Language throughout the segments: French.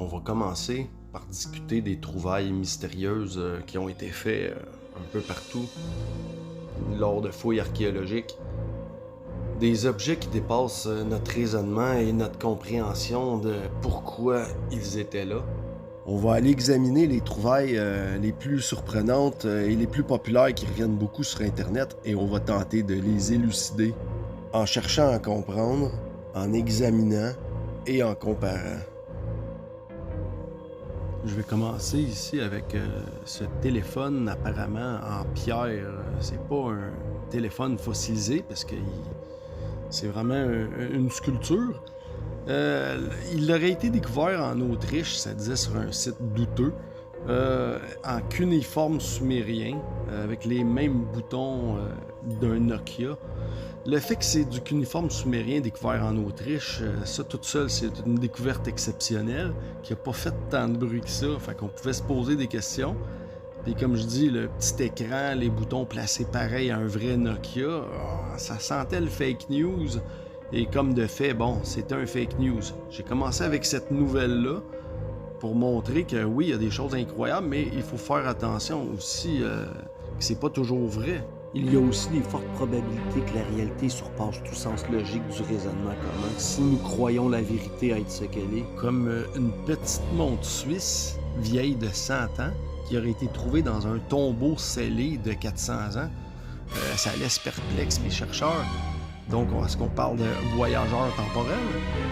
On va commencer par discuter des trouvailles mystérieuses qui ont été faites un peu partout lors de fouilles archéologiques. Des objets qui dépassent notre raisonnement et notre compréhension de pourquoi ils étaient là. On va aller examiner les trouvailles les plus surprenantes et les plus populaires qui reviennent beaucoup sur Internet et on va tenter de les élucider en cherchant à comprendre, en examinant et en comparant. Je vais commencer ici avec ce téléphone apparemment en pierre. C'est pas un téléphone fossilisé parce que c'est vraiment une sculpture. Il aurait été découvert en Autriche, ça disait sur un site douteux, en cunéiforme sumérien, avec les mêmes boutons d'un Nokia. Le fait que c'est du cunéiforme sumérien découvert en Autriche, ça tout seul, c'est une découverte exceptionnelle qui n'a pas fait tant de bruit que ça, fait qu'on pouvait se poser des questions. Puis comme je dis, le petit écran, les boutons placés pareil à un vrai Nokia, ça sentait le fake news. Et comme de fait, bon, c'était un fake news. J'ai commencé avec cette nouvelle-là pour montrer que oui, il y a des choses incroyables, mais il faut faire attention aussi que c'est pas toujours vrai. Il y a aussi des fortes probabilités que la réalité surpasse tout sens logique du raisonnement commun si nous croyons la vérité être ce qu'elle est. Comme une petite montre suisse, vieille de 100 ans, qui aurait été trouvée dans un tombeau scellé de 400 ans. Ça laisse perplexe les chercheurs. Donc, est-ce qu'on parle de voyageurs temporels?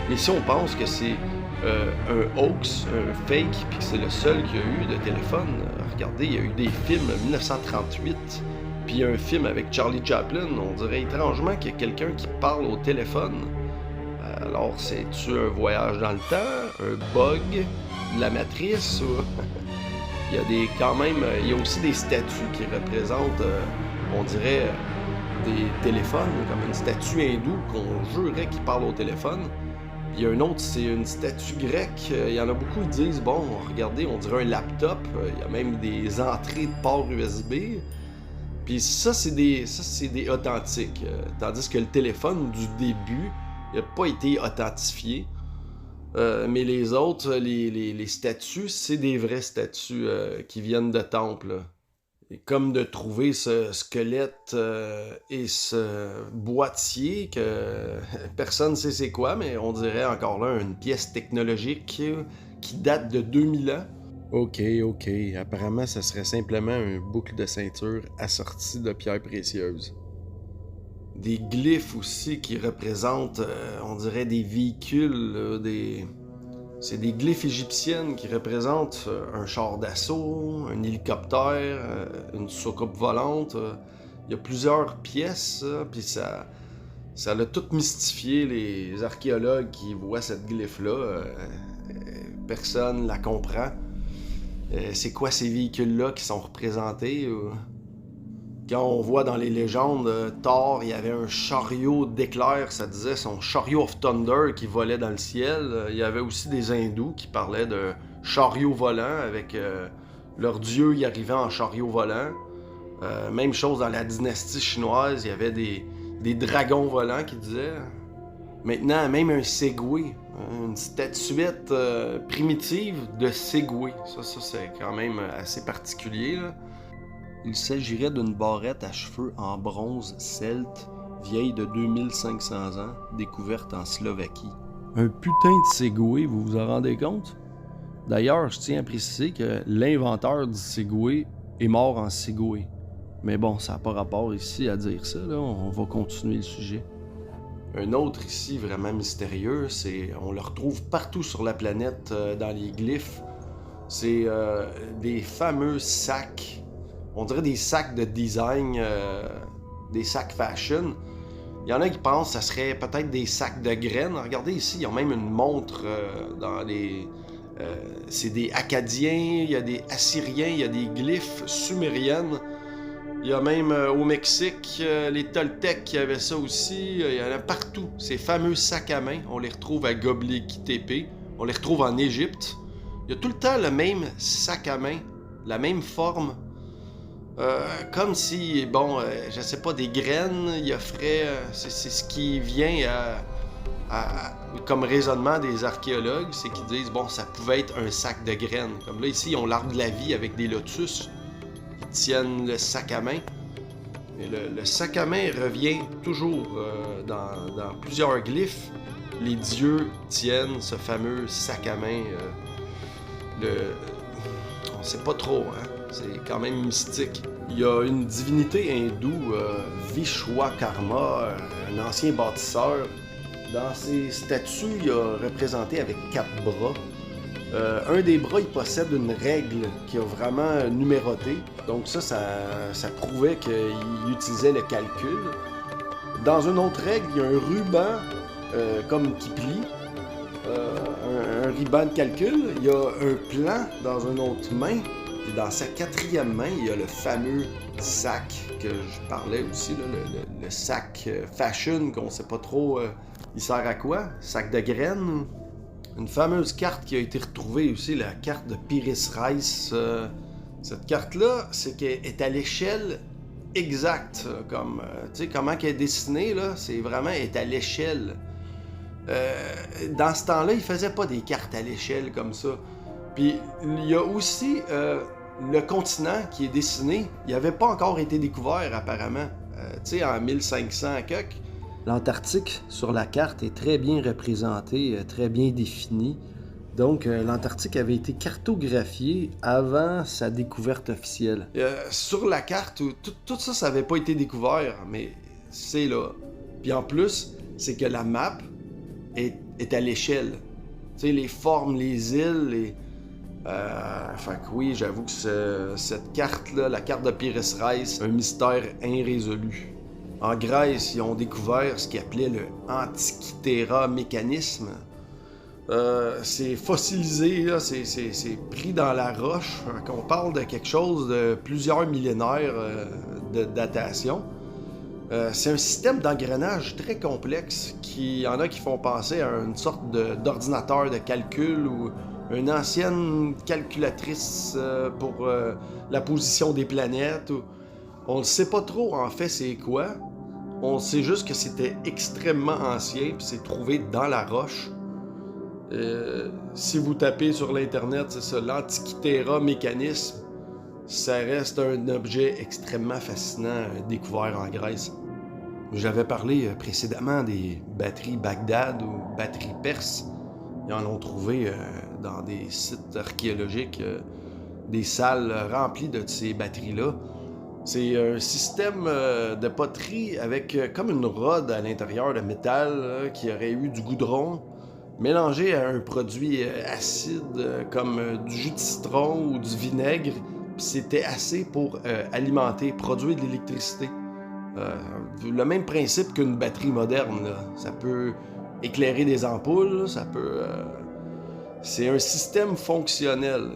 Mais si on pense que c'est un hoax, un fake, puis que c'est le seul qu'il y a eu de téléphone, regardez, il y a eu des films en 1938, puis un film avec Charlie Chaplin, on dirait étrangement qu'il y a quelqu'un qui parle au téléphone. Alors, c'est-tu un voyage dans le temps, un bug, de la matrice, ou... Il y a il y a aussi des statues qui représentent, on dirait... des téléphones, comme une statue hindoue qu'on jurerait qu'il parle au téléphone. Il y a un autre, c'est une statue grecque. Il y en a beaucoup qui disent, bon, regardez, on dirait un laptop. Il y a même des entrées de port USB. Puis ça, c'est des authentiques. Tandis que le téléphone, du début, il n'a pas été authentifié. Mais les autres, les statues, c'est des vraies statues qui viennent de temples. Et comme de trouver ce squelette et ce boîtier que personne ne sait c'est quoi, mais on dirait encore là une pièce technologique qui date de 2000 ans. Ok. Apparemment, ce serait simplement un boucle de ceinture assorti de pierres précieuses. Des glyphes aussi qui représentent, on dirait des véhicules, C'est des glyphes égyptiennes qui représentent un char d'assaut, un hélicoptère, une soucoupe volante. Il y a plusieurs pièces, puis ça l'a tout mystifié, les archéologues qui voient cette glyphe-là. Personne la comprend. C'est quoi ces véhicules-là qui sont représentés? Quand on voit dans les légendes, Thor, il y avait un chariot d'éclairs, ça disait son chariot of thunder qui volait dans le ciel. Il y avait aussi des hindous qui parlaient de chariot volant avec leur dieu y arrivant en chariot volant. Même chose dans la dynastie chinoise, il y avait des dragons volants qui disaient. Maintenant, même un Segway, une statuette primitive de Segway. Ça c'est quand même assez particulier, là. Il s'agirait d'une barrette à cheveux en bronze celte, vieille de 2500 ans, découverte en Slovaquie. Un putain de Segway, vous vous en rendez compte? D'ailleurs, je tiens à préciser que l'inventeur du Segway est mort en Segway. Mais bon, ça n'a pas rapport ici à dire ça, là. On va continuer le sujet. Un autre ici vraiment mystérieux, on le retrouve partout sur la planète dans les glyphes. C'est des fameux sacs. On dirait des sacs de design, des sacs fashion. Il y en a qui pensent que ça serait peut-être des sacs de graines. Regardez ici, ils ont même une montre dans les... c'est des Acadiens, il y a des Assyriens, il y a des glyphes sumériennes. Il y a même au Mexique, les Toltecs qui avaient ça aussi. Il y en a partout. Ces fameux sacs à main, on les retrouve à Göbekli Tepe. On les retrouve en Égypte. Il y a tout le temps le même sac à main, la même forme. Comme si, bon, je sais pas, des graines, il offrait... c'est ce qui vient comme raisonnement des archéologues, c'est qu'ils disent, bon, ça pouvait être un sac de graines. Comme là, ici, ils ont l'arbre de la vie avec des lotus qui tiennent le sac à main. Et le sac à main revient toujours dans plusieurs glyphes. Les dieux tiennent ce fameux sac à main. On sait pas trop, hein? C'est quand même mystique. Il y a une divinité hindoue, Vishwakarma, un ancien bâtisseur. Dans ses statues, il a représenté avec 4 bras. Un des bras, il possède une règle qui a vraiment numéroté. Donc ça prouvait qu'il utilisait le calcul. Dans une autre règle, il y a un ruban comme qui plie. Un ruban de calcul. Il y a un plan dans une autre main. Et dans sa 4e main, il y a le fameux sac que je parlais aussi, là, le sac fashion qu'on sait pas trop il sert à quoi. Sac de graines. Une fameuse carte qui a été retrouvée aussi, la carte de Pyrrhus Rice. Cette carte-là, c'est qu'elle est à l'échelle exacte. Comme, tu sais, comment qu'elle est dessinée, là, c'est vraiment, elle est à l'échelle. Dans ce temps-là, ils faisaient pas des cartes à l'échelle comme ça. Puis, il y a aussi le continent qui est dessiné. Il n'avait pas encore été découvert, apparemment. Tu sais, en 1500 quelques. L'Antarctique, sur la carte, est très bien représenté, très bien défini. Donc, l'Antarctique avait été cartographié avant sa découverte officielle. Sur la carte, tout ça, ça n'avait pas été découvert, mais c'est là. Puis en plus, c'est que la map est à l'échelle. Tu sais, les formes, les îles, fait que oui, j'avoue que cette carte-là, la carte de Pyrrhus Rice, un mystère irrésolu. En Grèce, ils ont découvert ce qu'ils appelaient le Antikythera mécanisme. C'est fossilisé, là, c'est pris dans la roche. On parle de quelque chose de plusieurs millénaires de datation. C'est un système d'engrenage très complexe qui y en a qui font penser à une sorte d'ordinateur de calcul ou une ancienne calculatrice pour la position des planètes. On ne sait pas trop en fait c'est quoi. On sait juste que c'était extrêmement ancien puis c'est trouvé dans la roche. Si vous tapez sur l'internet, c'est ça, l'Antikythera mécanisme, ça reste un objet extrêmement fascinant découvert en Grèce. J'avais parlé précédemment des batteries Bagdad ou batteries perses. Ils en ont trouvé dans des sites archéologiques, des salles remplies de ces batteries-là. C'est un système de poterie avec comme une rode à l'intérieur de métal qui aurait eu du goudron mélangé à un produit acide comme du jus de citron ou du vinaigre. Puis c'était assez pour alimenter, produire de l'électricité. Le même principe qu'une batterie moderne. Là. Ça peut éclairer des ampoules, ça peut... c'est un système fonctionnel.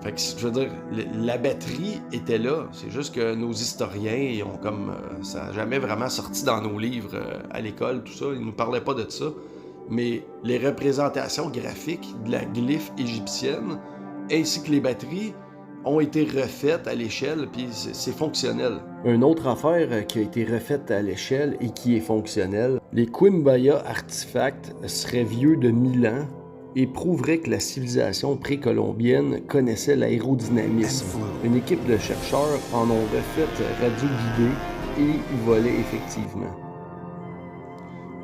Fait que, je veux dire, la batterie était là. C'est juste que nos historiens, ils ont comme... ça n'a jamais vraiment sorti dans nos livres à l'école, tout ça. Ils nous parlaient pas de ça. Mais les représentations graphiques de la glyphe égyptienne, ainsi que les batteries, ont été refaites à l'échelle, puis c'est fonctionnel. Une autre affaire qui a été refaite à l'échelle et qui est fonctionnelle, les Quimbaya artefacts seraient vieux de 1000 ans et prouveraient que la civilisation précolombienne connaissait l'aérodynamisme. Une équipe de chercheurs en ont refait radio-guidée et y volaient effectivement.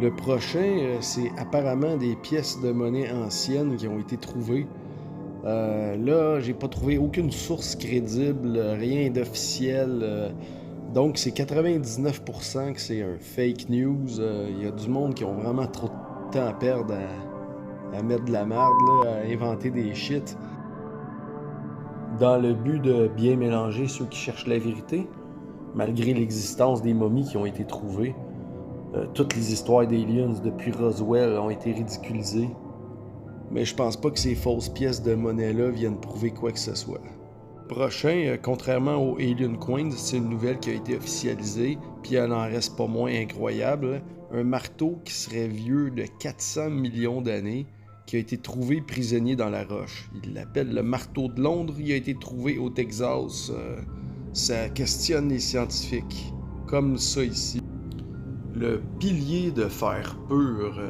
Le prochain, c'est apparemment des pièces de monnaie anciennes qui ont été trouvées. Là, j'ai pas trouvé aucune source crédible, rien d'officiel. Donc, c'est 99% que c'est un fake news. Il y a du monde qui ont vraiment trop de temps à perdre à mettre de la merde, là, à inventer des shit. Dans le but de bien mélanger ceux qui cherchent la vérité, malgré l'existence des momies qui ont été trouvées, toutes les histoires d'aliens depuis Roswell ont été ridiculisées. Mais je pense pas que ces fausses pièces de monnaie-là viennent prouver quoi que ce soit. Prochain, contrairement aux Alien Coins, c'est une nouvelle qui a été officialisée, puis elle n'en reste pas moins incroyable. Un marteau qui serait vieux de 400 millions d'années, qui a été trouvé prisonnier dans la roche. Il l'appelle le marteau de Londres, il a été trouvé au Texas. Ça questionne les scientifiques, comme ça ici. le pilier de fer pur,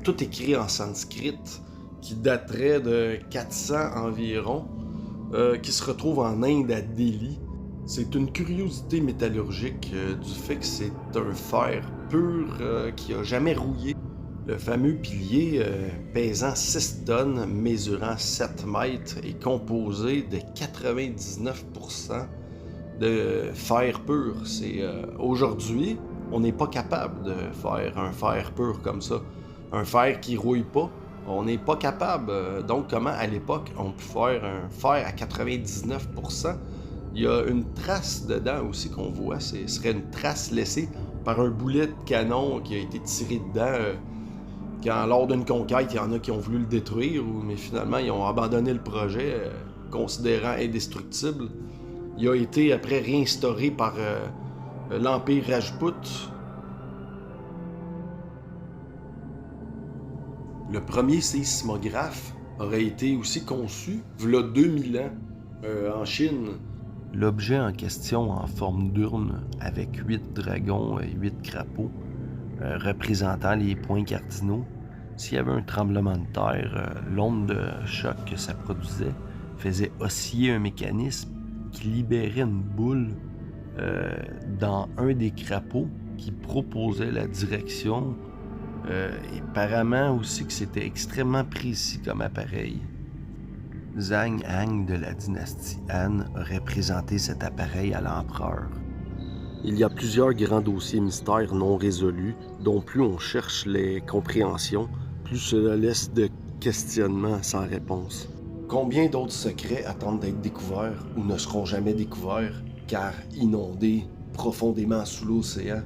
tout écrit en sanskrit, qui daterait de 400 environ, qui se retrouve en Inde à Delhi. C'est une curiosité métallurgique du fait que c'est un fer pur qui a jamais rouillé. Le fameux pilier pesant 6 tonnes, mesurant 7 mètres, est composé de 99% de fer pur. Aujourd'hui, on n'est pas capable de faire un fer pur comme ça. Un fer qui rouille pas, on n'est pas capable. Donc comment à l'époque on peut faire un fer à 99%? Il y a une trace dedans aussi qu'on voit, ce serait une trace laissée par un boulet de canon qui a été tiré dedans quand lors d'une conquête, il y en a qui ont voulu le détruire, mais finalement ils ont abandonné le projet considérant indestructible. Il a été après réinstauré par l'Empire Rajput. Le premier sismographe aurait été aussi conçu v'là 2000 ans en Chine. L'objet en question en forme d'urne avec 8 dragons et 8 crapauds représentant les points cardinaux. S'il y avait un tremblement de terre, l'onde de choc que ça produisait faisait osciller un mécanisme qui libérait une boule dans un des crapauds qui proposait la direction. Et apparemment aussi que c'était extrêmement précis comme appareil. Zhang Han de la dynastie Han aurait présenté cet appareil à l'empereur. Il y a plusieurs grands dossiers mystères non résolus, dont plus on cherche les compréhensions, plus cela laisse de questionnements sans réponse. Combien d'autres secrets attendent d'être découverts ou ne seront jamais découverts, car inondés profondément sous l'océan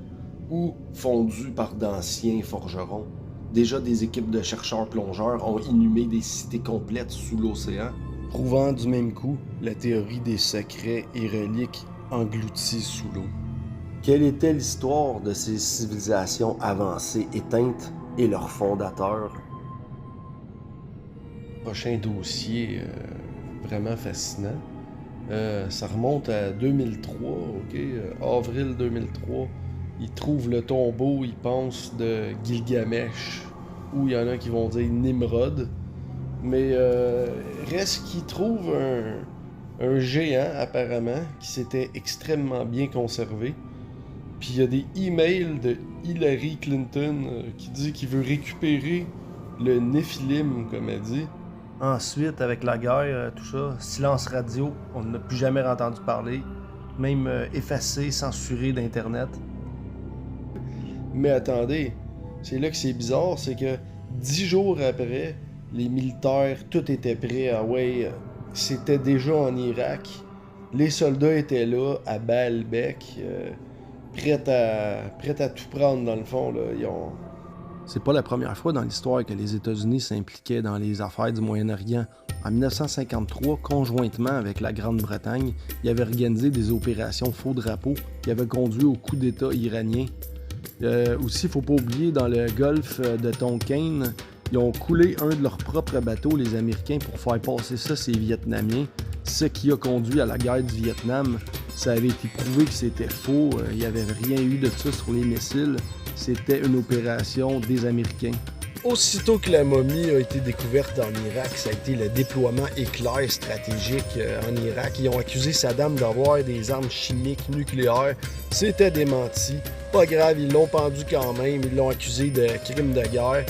ou fondus par d'anciens forgerons? Déjà, des équipes de chercheurs plongeurs ont inhumé des cités complètes sous l'océan, prouvant du même coup la théorie des secrets et reliques engloutis sous l'eau. Quelle était l'histoire de ces civilisations avancées éteintes et leurs fondateurs? Prochain dossier vraiment fascinant. Ça remonte à 2003, ok? Avril 2003. Ils trouvent le tombeau, ils pensent, de Gilgamesh, ou il y en a qui vont dire Nimrod. Mais reste qu'ils trouvent un géant, apparemment, qui s'était extrêmement bien conservé. Puis il y a des emails de Hillary Clinton qui dit qu'il veut récupérer le Néphilim, comme elle dit. Ensuite, avec la guerre, tout ça, silence radio, on n'a plus jamais entendu parler, même effacé, censuré d'Internet. Mais attendez, c'est là que c'est bizarre, c'est que 10 jours après, les militaires, tout était prêt. Ah ouais, c'était déjà en Irak. Les soldats étaient là, à Baalbek, prêts à tout prendre dans le fond. Là. C'est pas la première fois dans l'histoire que les États-Unis s'impliquaient dans les affaires du Moyen-Orient. En 1953, conjointement avec la Grande-Bretagne, ils avaient organisé des opérations faux drapeau qui avaient conduit au coup d'État iranien. Aussi, il ne faut pas oublier, dans le golfe de Tonkin, ils ont coulé un de leurs propres bateaux, les Américains, pour faire passer ça ces Vietnamiens. Ce qui a conduit à la guerre du Vietnam. Ça avait été prouvé que c'était faux. Il n'y avait rien eu de ça sur les missiles. C'était une opération des Américains. Aussitôt que la momie a été découverte en Irak, ça a été le déploiement éclair stratégique en Irak. Ils ont accusé Saddam d'avoir des armes chimiques nucléaires. C'était démenti. Pas grave, ils l'ont pendu quand même. Ils l'ont accusé de crime de guerre.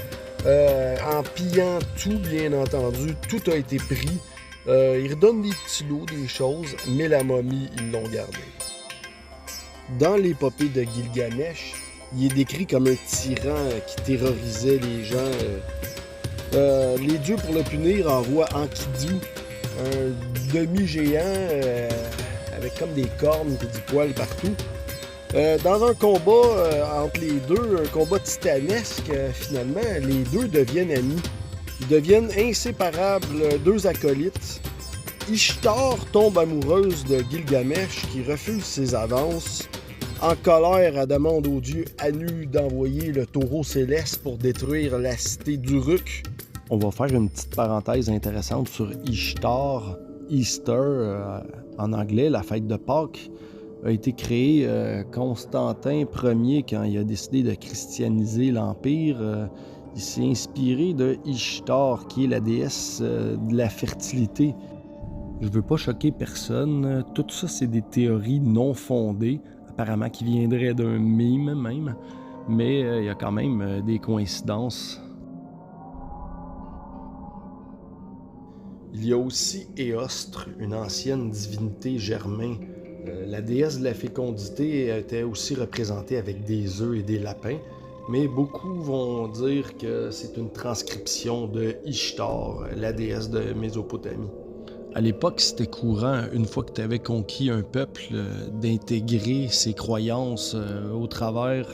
En pillant tout, bien entendu, tout a été pris. Ils redonnent des petits lots, des choses, mais la momie, ils l'ont gardée. Dans l'épopée de Gilgamesh, il est décrit comme un tyran qui terrorisait les gens. Les dieux, pour le punir, envoient Enkidu, un demi-géant avec comme des cornes et du poil partout. Dans un combat entre les deux, un combat titanesque, finalement, les deux deviennent amis. Ils deviennent inséparables, deux acolytes. Ishtar tombe amoureuse de Gilgamesh qui refuse ses avances. En colère, elle demande au dieu Anu d'envoyer le taureau céleste pour détruire la cité d'Uruk. On va faire une petite parenthèse intéressante sur Ishtar, Easter en anglais, la fête de Pâques. a été créé Constantin Ier quand il a décidé de christianiser l'Empire. Il s'est inspiré de Ishtar, qui est la déesse de la fertilité. Je veux pas choquer personne, tout ça c'est des théories non fondées, apparemment qui viendraient d'un mime même, mais il y a quand même des coïncidences. Il y a aussi Éostre, une ancienne divinité germain. La déesse de la fécondité était aussi représentée avec des œufs et des lapins, mais beaucoup vont dire que c'est une transcription de Ishtar, la déesse de Mésopotamie. À l'époque, c'était courant, une fois que tu avais conquis un peuple, d'intégrer ses croyances au travers.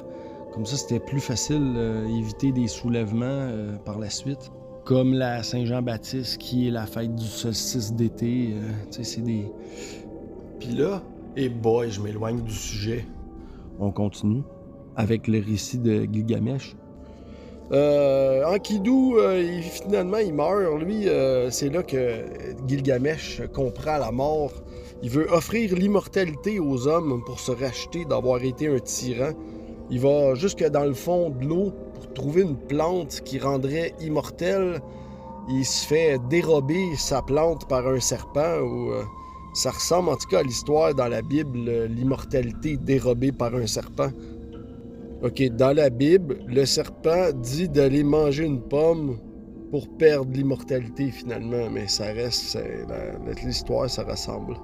Comme ça, c'était plus facile d'éviter des soulèvements par la suite. Comme la Saint-Jean-Baptiste, qui est la fête du solstice d'été. Tu sais, c'est des... Puis là, boy, je m'éloigne du sujet. On continue avec le récit de Gilgamesh. Enkidu, finalement, il meurt. Lui, c'est là que Gilgamesh comprend la mort. Il veut offrir l'immortalité aux hommes pour se racheter d'avoir été un tyran. Il va jusque dans le fond de l'eau pour trouver une plante qui rendrait immortel. Il se fait dérober sa plante par un serpent. Ça ressemble en tout cas à l'histoire dans la Bible, l'immortalité dérobée par un serpent. OK, dans la Bible, le serpent dit d'aller manger une pomme pour perdre l'immortalité finalement, mais ça reste, l'histoire, ça ressemble.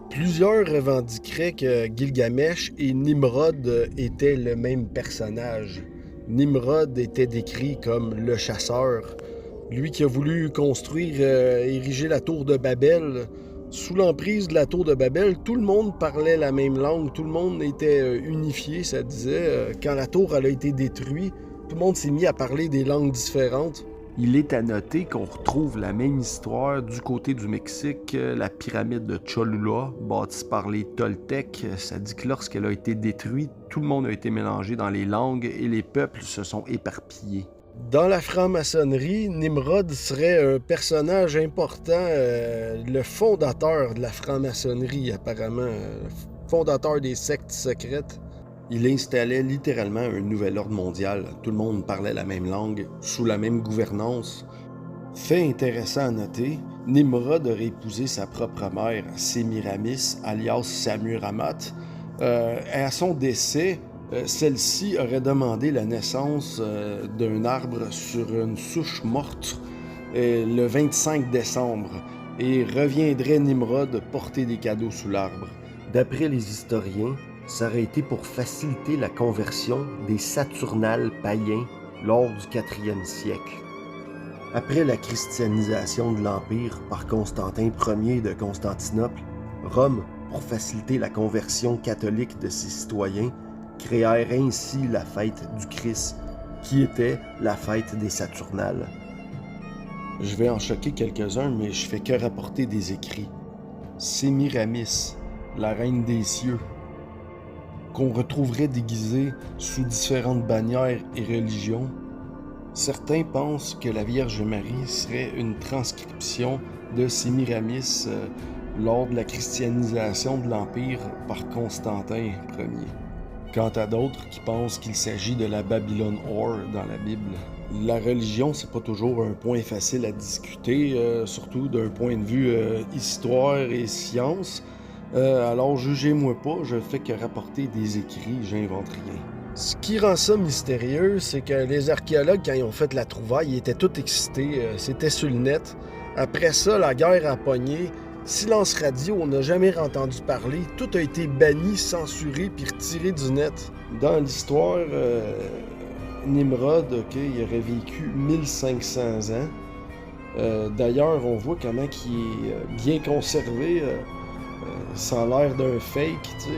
Plusieurs revendiqueraient que Gilgamesh et Nimrod étaient le même personnage. Nimrod était décrit comme le chasseur, lui qui a voulu construire, ériger la tour de Babel. Sous l'emprise de la tour de Babel, tout le monde parlait la même langue, tout le monde était unifié, ça disait. Quand la tour elle a été détruite, tout le monde s'est mis à parler des langues différentes. Il est à noter qu'on retrouve la même histoire du côté du Mexique, la pyramide de Cholula, bâtie par les Toltecs. Ça dit que lorsqu'elle a été détruite, tout le monde a été mélangé dans les langues et les peuples se sont éparpillés. Dans la franc-maçonnerie, Nimrod serait un personnage important, le fondateur de la franc-maçonnerie apparemment, fondateur des sectes secrètes. Il installait littéralement un nouvel ordre mondial. Tout le monde parlait la même langue, sous la même gouvernance. Fait intéressant à noter, Nimrod aurait épousé sa propre mère, Sémiramis, alias Samuramat. À son décès, celle-ci aurait demandé la naissance d'un arbre sur une souche morte le 25 décembre et reviendrait Nimrod porter des cadeaux sous l'arbre. D'après les historiens, ça aurait été pour faciliter la conversion des Saturnales païens lors du 4e siècle. Après la christianisation de l'Empire par Constantin Ier de Constantinople, Rome, pour faciliter la conversion catholique de ses citoyens, créèrent ainsi la fête du Christ, qui était la fête des Saturnales. Je vais en choquer quelques-uns, mais je fais que rapporter des écrits. Sémiramis, la reine des cieux, qu'on retrouverait déguisée sous différentes bannières et religions. Certains pensent que la Vierge Marie serait une transcription de Sémiramis lors de la christianisation de l'Empire par Constantin Ier. Quant à d'autres qui pensent qu'il s'agit de la Babylone Or dans la Bible. La religion, c'est pas toujours un point facile à discuter, surtout d'un point de vue histoire et science. Alors jugez-moi pas, je fais que rapporter des écrits, j'invente rien. Ce qui rend ça mystérieux, c'est que les archéologues, quand ils ont fait la trouvaille, ils étaient tous excités, c'était sur le net. Après ça, la guerre a pogné. Silence radio, on n'a jamais entendu parler. Tout a été banni, censuré, puis retiré du net. Dans l'histoire, Nimrod, il aurait vécu 1500 ans. D'ailleurs, on voit comment il est bien conservé. Ça a l'air d'un fake, tu sais.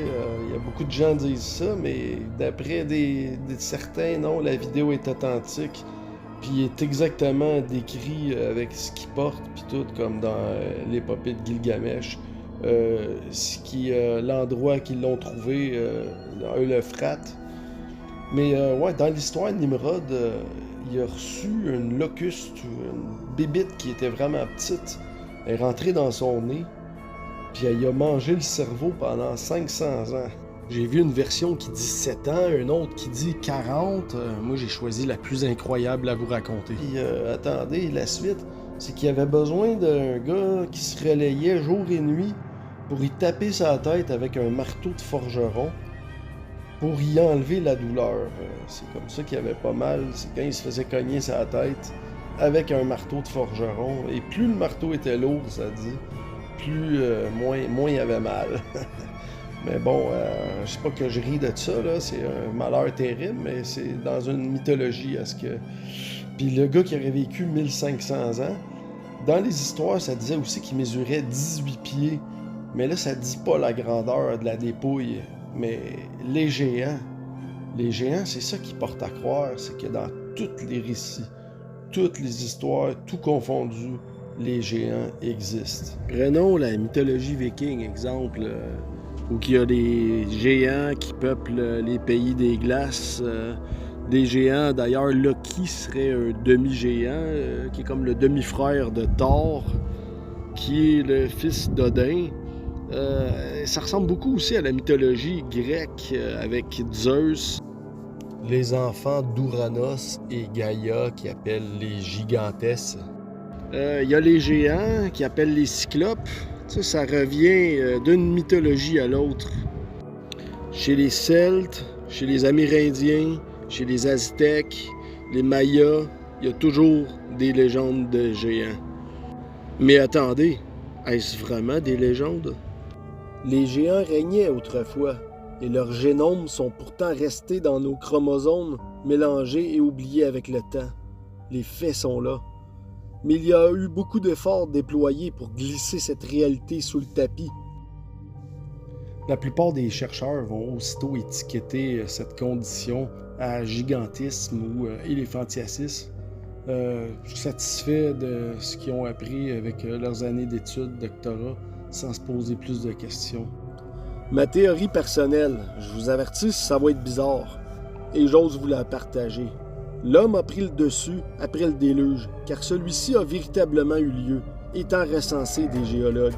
Il y a beaucoup de gens qui disent ça, mais d'après certains, non, la vidéo est authentique. Puis il est exactement décrit avec ce qu'il porte, puis tout, comme dans l'épopée de Gilgamesh. L'endroit qu'ils l'ont trouvé, dans l'Euphrate. Mais ouais, dans l'histoire, Nimrod, il a reçu une locuste, une bébite qui était vraiment petite. Elle est rentrée dans son nez, puis elle y a mangé le cerveau pendant 500 ans. J'ai vu une version qui dit 7 ans, une autre qui dit 40. Moi, j'ai choisi la plus incroyable à vous raconter. Puis attendez, la suite, c'est qu'il y avait besoin d'un gars qui se relayait jour et nuit pour y taper sa tête avec un marteau de forgeron pour y enlever la douleur. C'est comme ça qu'il y avait pas mal, c'est quand il se faisait cogner sa tête avec un marteau de forgeron. Et plus le marteau était lourd, ça dit, plus moins il avait mal. Mais bon, je sais pas que je ris de ça, là, c'est un malheur terrible, mais c'est dans une mythologie à ce que... Puis le gars qui aurait vécu 1500 ans, dans les histoires, ça disait aussi qu'il mesurait 18 pieds, mais là, ça dit pas la grandeur de la dépouille, mais les géants, c'est ça qui porte à croire, c'est que dans tous les récits, toutes les histoires, tout confondu, les géants existent. Prenons la mythologie viking, exemple, où il y a des géants qui peuplent les pays des glaces. Des géants, d'ailleurs, Loki serait un demi-géant, qui est comme le demi-frère de Thor, qui est le fils d'Odin. Ça ressemble beaucoup aussi à la mythologie grecque avec Zeus. Les enfants d'Ouranos et Gaïa qui appellent les gigantesses. Il y a les géants qui appellent les cyclopes. Ça revient d'une mythologie à l'autre. Chez les Celtes, chez les Amérindiens, chez les Aztèques, les Mayas, il y a toujours des légendes de géants. Mais attendez, est-ce vraiment des légendes? Les géants régnaient autrefois, et leurs génomes sont pourtant restés dans nos chromosomes, mélangés et oubliés avec le temps. Les faits sont là. Mais il y a eu beaucoup d'efforts déployés pour glisser cette réalité sous le tapis. La plupart des chercheurs vont aussitôt étiqueter cette condition à gigantisme ou éléphantiasis, satisfaits de ce qu'ils ont appris avec leurs années d'études, doctorat, sans se poser plus de questions. Ma théorie personnelle, je vous avertis, ça va être bizarre, et j'ose vous la partager. L'homme a pris le dessus après le déluge, car celui-ci a véritablement eu lieu, étant recensé des géologues.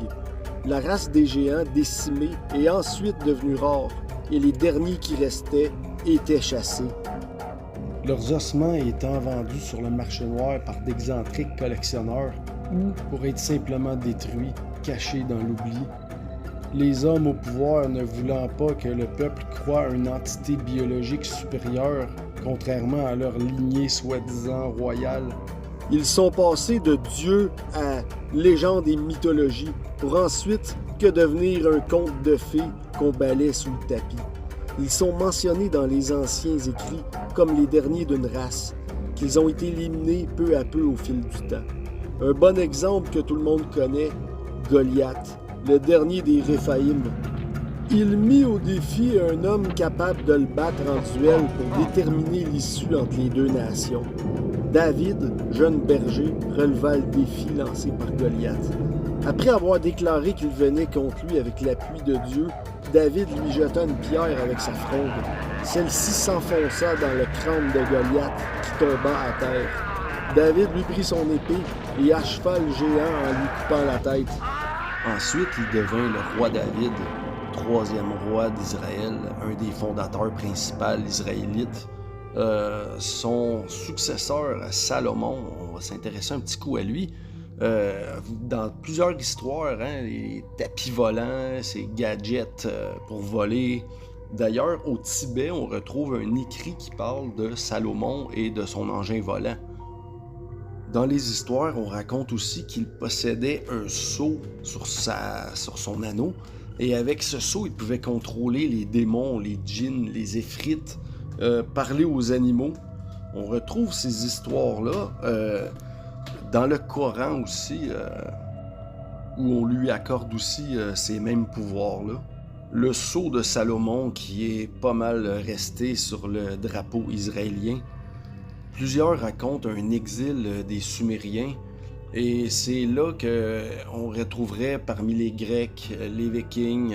La race des géants décimée est ensuite devenue rare, et les derniers qui restaient étaient chassés. Leurs ossements étant vendus sur le marché noir par d'excentriques collectionneurs ou pour être simplement détruits, cachés dans l'oubli. Les hommes au pouvoir ne voulant pas que le peuple croie à une entité biologique supérieure, contrairement à leur lignée soi-disant royale. Ils sont passés de dieux à légendes et mythologies, pour ensuite que devenir un conte de fées qu'on balaie sous le tapis. Ils sont mentionnés dans les anciens écrits comme les derniers d'une race, qu'ils ont été éliminés peu à peu au fil du temps. Un bon exemple que tout le monde connaît, Goliath, le dernier des Réphaïm. Il mit au défi un homme capable de le battre en duel pour déterminer l'issue entre les deux nations. David, jeune berger, releva le défi lancé par Goliath. Après avoir déclaré qu'il venait contre lui avec l'appui de Dieu, David lui jeta une pierre avec sa fronde. Celle-ci s'enfonça dans le crâne de Goliath qui tomba à terre. David lui prit son épée et acheva le géant en lui coupant la tête. Ensuite, il devint le roi David, troisième roi d'Israël, un des fondateurs principaux israélites. Son successeur, Salomon, on va s'intéresser un petit coup à lui. Dans plusieurs histoires, les tapis volants, ces gadgets pour voler. D'ailleurs, au Tibet, on retrouve un écrit qui parle de Salomon et de son engin volant. Dans les histoires, on raconte aussi qu'il possédait un sceau sur son anneau, et avec ce sceau, il pouvait contrôler les démons, les djinns, les effrites, parler aux animaux. On retrouve ces histoires-là dans le Coran aussi, où on lui accorde aussi ces mêmes pouvoirs-là. Le sceau de Salomon qui est pas mal resté sur le drapeau israélien. Plusieurs racontent un exil des Sumériens, et c'est là qu'on retrouverait parmi les Grecs, les Vikings,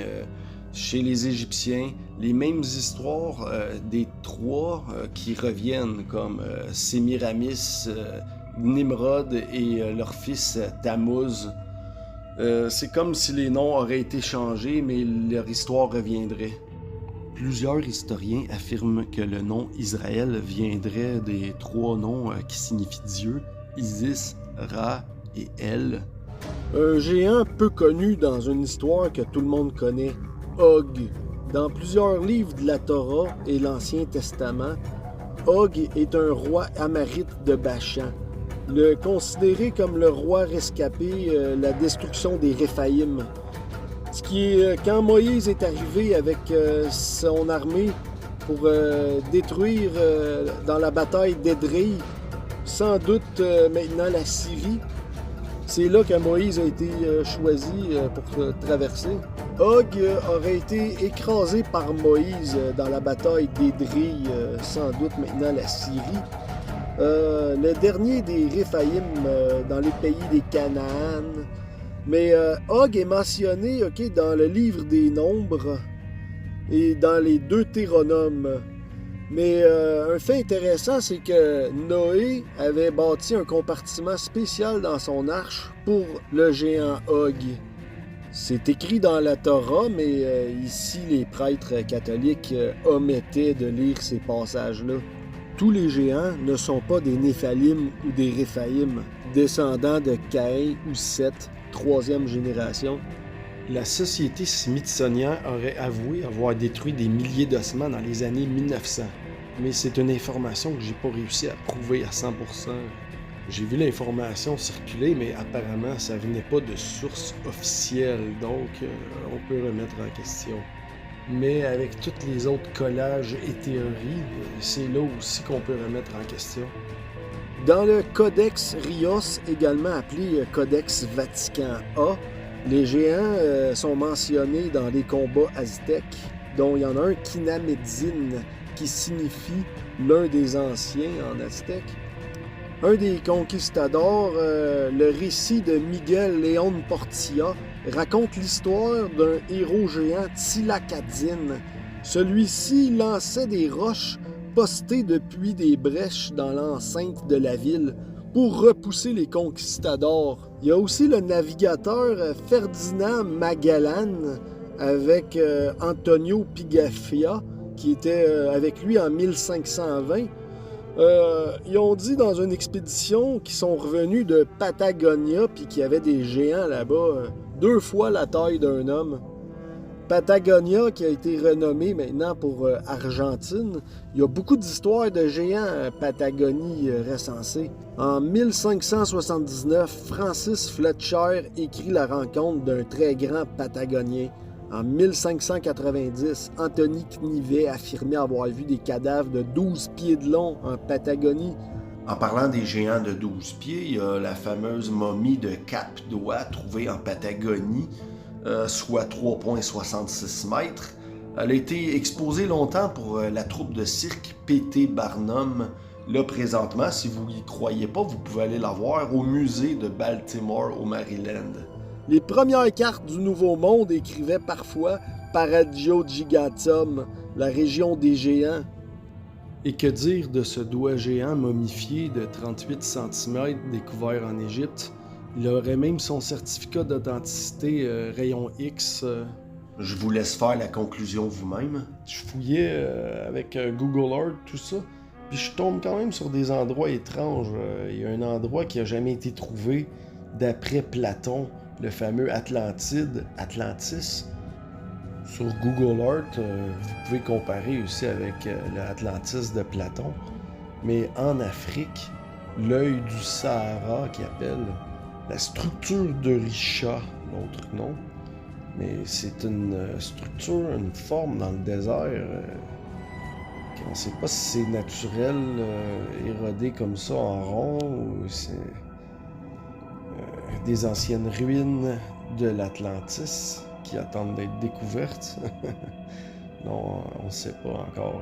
chez les Égyptiens, les mêmes histoires des Troies qui reviennent, comme Sémiramis, Nimrod et leur fils Tammuz. C'est comme si les noms auraient été changés, mais leur histoire reviendrait. Plusieurs historiens affirment que le nom Israël viendrait des 3 noms qui signifient Dieu, Isis, Ra et El. Un géant peu connu dans une histoire que tout le monde connaît, Og. Dans plusieurs livres de la Torah et l'Ancien Testament, Og est un roi amarite de Bashan. Le considéré comme le roi rescapé, la destruction des Réphaïm. Ce qui est, quand Moïse est arrivé avec son armée pour détruire dans la bataille d'Édrei, sans doute maintenant la Syrie, c'est là que Moïse a été choisi pour traverser. Og aurait été écrasé par Moïse dans la bataille d'Édrei, sans doute maintenant la Syrie. Le dernier des Réphaïm dans les pays des Canaan. Mais Og est mentionné dans le livre des Nombres et dans les Deutéronomes. Mais un fait intéressant, c'est que Noé avait bâti un compartiment spécial dans son arche pour le géant Og. C'est écrit dans la Torah, mais ici, les prêtres catholiques omettaient de lire ces passages-là. Tous les géants ne sont pas des Néphalim ou des Réphaïm, descendants de Caïn ou Seth, 3e génération. La société smithsonienne aurait avoué avoir détruit des milliers d'ossements dans les années 1900. Mais c'est une information que j'ai pas réussi à prouver à 100%. J'ai vu l'information circuler, mais apparemment ça venait pas de source officielle, donc on peut remettre en question. Mais avec tous les autres collages et théories, c'est là aussi qu'on peut remettre en question. Dans le Codex Rios, également appelé Codex Vatican A, les géants sont mentionnés dans les combats aztèques, dont il y en a un Kinamédzin, qui signifie l'un des anciens en aztèque. Un des conquistadors, le récit de Miguel León Portilla, raconte l'histoire d'un héros géant Tlacatzin. Celui-ci lançait des roches postées depuis des brèches dans l'enceinte de la ville pour repousser les conquistadors. Il y a aussi le navigateur Ferdinand Magellan avec Antonio Pigafetta qui était avec lui en 1520. Ils ont dit dans une expédition qu'ils sont revenus de Patagonia puis qu'il y avait des géants là-bas, 2 fois la taille d'un homme. Patagonia, qui a été renommée maintenant pour Argentine, il y a beaucoup d'histoires de géants Patagonie recensées. En 1579, Francis Fletcher écrit la rencontre d'un très grand Patagonien. En 1590, Anthony Knivet affirmait avoir vu des cadavres de 12 pieds de long en Patagonie. En parlant des géants de 12 pieds, il y a la fameuse momie de Cap d'Oie trouvée en Patagonie, soit 3,66 mètres. Elle a été exposée longtemps pour la troupe de cirque P.T. Barnum. Là, présentement, si vous n'y croyez pas, vous pouvez aller la voir au musée de Baltimore, au Maryland. Les premières cartes du Nouveau Monde écrivaient parfois Paradis Gigantum, la région des géants. Et que dire de ce doigt géant momifié de 38 cm découvert en Égypte? Il aurait même son certificat d'authenticité rayon X. Je vous laisse faire la conclusion vous-même. Je fouillais avec Google Earth, tout ça, puis je tombe quand même sur des endroits étranges. Il y a un endroit qui n'a jamais été trouvé d'après Platon, le fameux Atlantis. Sur Google Earth, vous pouvez comparer aussi avec l'Atlantis de Platon. Mais en Afrique, l'œil du Sahara, qui appelle la structure de Richa, l'autre nom. Mais c'est une structure, une forme dans le désert. On ne sait pas si c'est naturel, érodé comme ça en rond, ou c'est des anciennes ruines de l'Atlantis qui attendent d'être découvertes. Non, on ne sait pas encore.